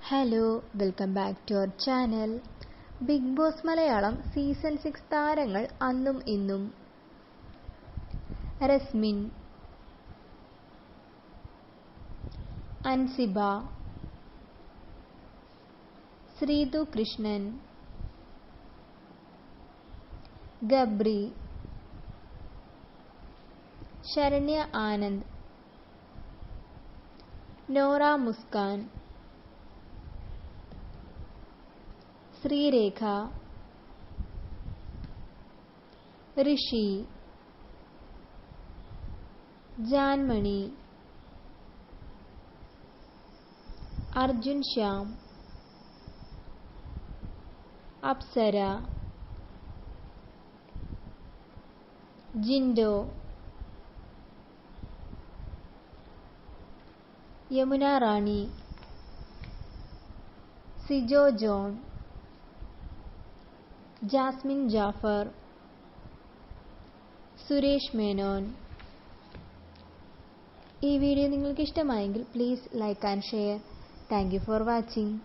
Hello, welcome back to our channel. Big boss Malayalam season 6 താരങ്ങൾ അന്നും ഇന്നും. റസ്മിൻ, അൻസിബ, ശ്രീതു കൃഷ്ണൻ, ഗബ്രി, ശരണ്യ ആനന്ദ്, നോറ മുസ്കാൻ, ശ്രീരേഖ, ഋഷി, ജാൻമണി, അർജുൻ ശ്യാം, അപ്സര, ജിൻഡോ, യമുന റാണി, സിജോ ജോൺ, ജാസ്മിൻ ജാഫർ, സുരേഷ് മേനോൻ. ഈ വീഡിയോ നിങ്ങൾക്ക് ഇഷ്ടമായെങ്കിൽ please like and share. Thank you for watching.